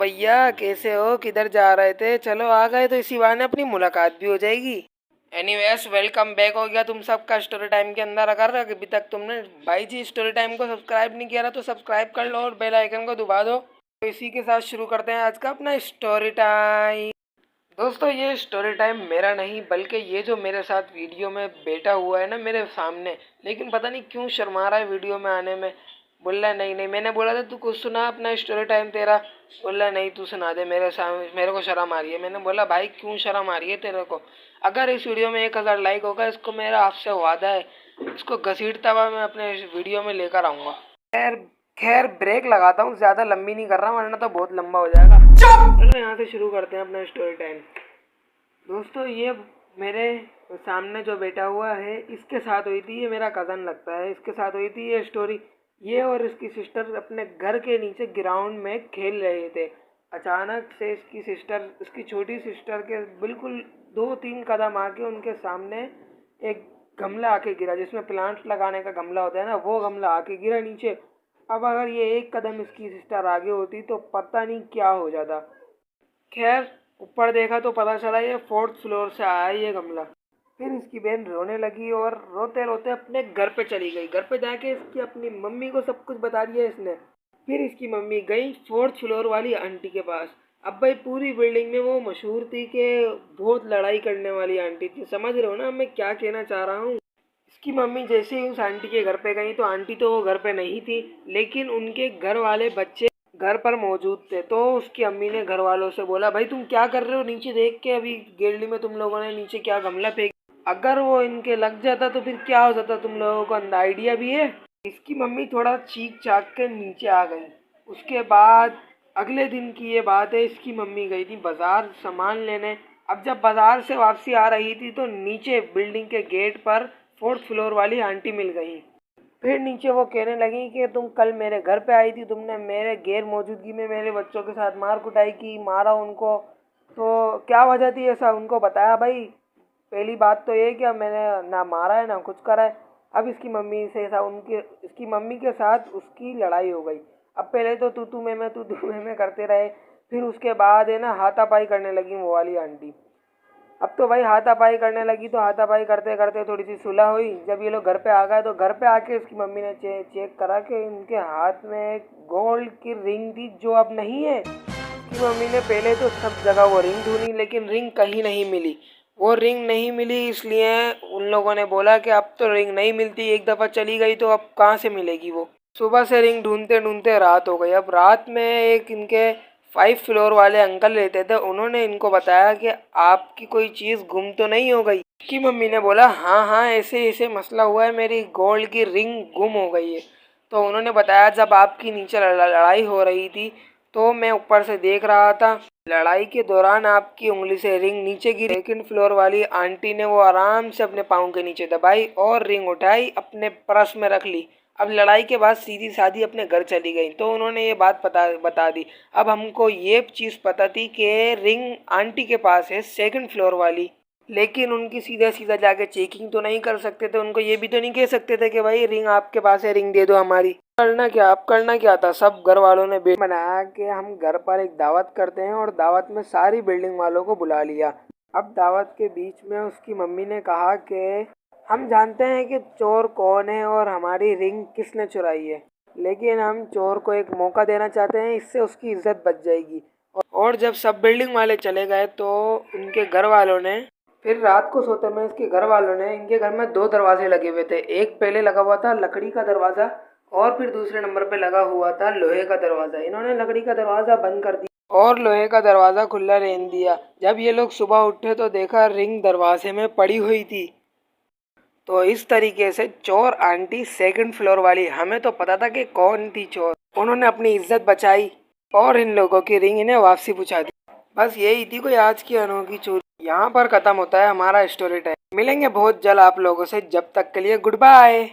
भैया, कैसे हो? किधर जा रहे थे? चलो आ गए तो इसी बहाने अपनी मुलाकात भी हो जाएगी। एनीवेज, वेलकम बैक हो गया तुम सबका स्टोरी टाइम के अंदर। अगर अभी तक तुमने भाई जी स्टोरी टाइम को सब्सक्राइब नहीं किया ना तो सब्सक्राइब कर लो और बेल आइकन को दबा दो। तो इसी के साथ शुरू करते हैं आज का अपना स्टोरी टाइम। दोस्तों, ये स्टोरी टाइम मेरा नहीं बल्कि ये जो मेरे साथ वीडियो में बैठा हुआ है ना मेरे सामने, लेकिन पता नहीं क्यों शर्मा रहा है वीडियो में आने में। बोल रहा है नहीं नहीं, मैंने बोला था तू कुछ सुना अपना स्टोरी टाइम तेरा। बोल रहा है नहीं तू सुना दे मेरे सामने, मेरे को शर्म आ रही है। मैंने बोला भाई क्यों शर्म आ रही है तेरे को? अगर इस वीडियो में 1000 लाइक होगा, इसको मेरा आपसे वादा है, इसको घसीटता हुआ मैं अपने वीडियो में लेकर आऊँगा। खैर खैर, ब्रेक लगाता हूँ, ज़्यादा लंबी नहीं कर रहा वरना तो बहुत लंबा हो जाएगा। चलो यहाँ से शुरू करते हैं अपना स्टोरी टाइम। दोस्तों, ये मेरे सामने जो बैठा हुआ है इसके साथ हुई थी, ये मेरा कज़न लगता है, इसके साथ हुई थी ये स्टोरी। ये और इसकी सिस्टर अपने घर के नीचे ग्राउंड में खेल रहे थे। अचानक से इसकी सिस्टर, इसकी छोटी सिस्टर के बिल्कुल 2-3 कदम आके उनके सामने एक गमला आके गिरा, जिसमें प्लांट लगाने का गमला होता है ना, वो गमला आके गिरा नीचे। अब अगर ये एक कदम इसकी सिस्टर आगे होती तो पता नहीं क्या हो जाता। खैर, ऊपर देखा तो पता चला ये 4th फ्लोर से आया ये गमला। फिर इसकी बहन रोने लगी और रोते रोते अपने घर पे चली गई। घर पे जाके इसकी अपनी मम्मी को सब कुछ बता दिया इसने। फिर इसकी मम्मी गई 4th फ्लोर वाली आंटी के पास। अब भाई पूरी बिल्डिंग में वो मशहूर थी कि बहुत लड़ाई करने वाली आंटी थी। समझ रहे हो ना मैं क्या कहना चाह रहा हूँ? इसकी मम्मी जैसे ही उस आंटी के घर पे गई तो आंटी तो वो घर पे नहीं थी, लेकिन उनके घर वाले बच्चे घर पर मौजूद थे। तो उसकी अम्मी ने घर वालों से बोला भाई तुम क्या कर रहे हो नीचे? देख के अभी गैलरी में तुम लोगों ने नीचे क्या गमला फेंक, अगर वो इनके लग जाता तो फिर क्या हो जाता? तुम लोगों को अंदर आइडिया भी है? इसकी मम्मी थोड़ा चीख चाक के नीचे आ गई। उसके बाद अगले दिन की ये बात है, इसकी मम्मी गई थी बाजार सामान लेने। अब जब बाजार से वापसी आ रही थी तो नीचे बिल्डिंग के गेट पर 4th फ्लोर वाली आंटी मिल गई। फिर नीचे वो कहने लगी कि तुम कल मेरे घर पे आई थी, तुमने मेरे गैर मौजूदगी में मेरे बच्चों के साथ मार कुटाई की, मारा उनको, तो क्या वजह थी ऐसा? उनको बताया भाई पहली बात तो ये कि मैंने ना मारा है ना कुछ करा है। अब इसकी मम्मी से ऐसा इसकी मम्मी के साथ उसकी लड़ाई हो गई। अब पहले तो तू तू मैं करते रहे, फिर उसके बाद है ना हाथापाई करने लगी वो वाली आंटी। अब तो भाई हाथापाई करने लगी तो हाथापाई करते करते थोड़ी सी सुलह हुई। जब ये लोग घर पे आ गए तो घर पे आके इसकी मम्मी ने चेक करा कि इनके हाथ में एक गोल्ड की रिंग थी जो अब नहीं है। इसकी मम्मी ने पहले तो सब जगह वो रिंग ढूंढी लेकिन रिंग कहीं नहीं मिली। वो रिंग नहीं मिली इसलिए उन लोगों ने बोला कि अब तो रिंग नहीं मिलती, एक दफ़ा चली गई तो अब कहाँ से मिलेगी वो। सुबह से रिंग ढूंढते ढूंढते रात हो गई। अब रात में एक इनके 5 फ्लोर वाले अंकल रहते थे, उन्होंने इनको बताया कि आपकी कोई चीज़ गुम तो नहीं हो गई? की मम्मी ने बोला हाँ हाँ ऐसे ऐसे मसला हुआ है, मेरी गोल्ड की रिंग गुम हो गई है। तो उन्होंने बताया जब आपकी नीचे लड़ाई हो रही थी तो मैं ऊपर से देख रहा था, लड़ाई के दौरान आपकी उंगली से रिंग नीचे गिरी। 2nd फ्लोर वाली आंटी ने वो आराम से अपने पाँव के नीचे दबाई और रिंग उठाई अपने पर्स में रख ली। अब लड़ाई के बाद सीधी सादी अपने घर चली गई। तो उन्होंने ये बात बता दी। अब हमको ये चीज़ पता थी कि रिंग आंटी के पास है 2nd फ्लोर वाली, लेकिन उनकी सीधा सीधा जाके चेकिंग तो नहीं कर सकते थे। उनको ये भी तो नहीं कह सकते थे कि भाई रिंग आपके पास है, रिंग दे दो हमारी। करना क्या, अब करना क्या था? सब घर वालों ने बनाया कि हम घर पर एक दावत करते हैं और दावत में सारी बिल्डिंग वालों को बुला लिया। अब दावत के बीच में उसकी मम्मी ने कहा कि हम जानते हैं कि चोर कौन है और हमारी रिंग किसने चुराई है, लेकिन हम चोर को एक मौका देना चाहते हैं, इससे उसकी इज्जत बच जाएगी। और जब सब बिल्डिंग वाले चले गए तो उनके घर वालों ने फिर रात को सोते में इसके घर वालों ने, इनके घर में 2 दरवाजे लगे हुए थे। एक पहले लगा हुआ था लकड़ी का दरवाज़ा और फिर दूसरे नंबर पे लगा हुआ था लोहे का दरवाज़ा। इन्होंने लकड़ी का दरवाज़ा बंद कर दिया और लोहे का दरवाज़ा खुला रहने दिया। जब ये लोग सुबह उठे तो देखा रिंग दरवाजे में पड़ी हुई थी। तो इस तरीके से चोर आंटी 2nd फ्लोर वाली, हमें तो पता था कि कौन थी चोर, उन्होंने अपनी इज्जत बचाई और इन लोगों की रिंग इन्हें वापसी पहुंचा दी। बस यही थी कोई आज की अनोखी चोरी। यहाँ पर ख़त्म होता है हमारा स्टोरी टाइम। मिलेंगे बहुत जल्द आप लोगों से, जब तक के लिए गुड बाय।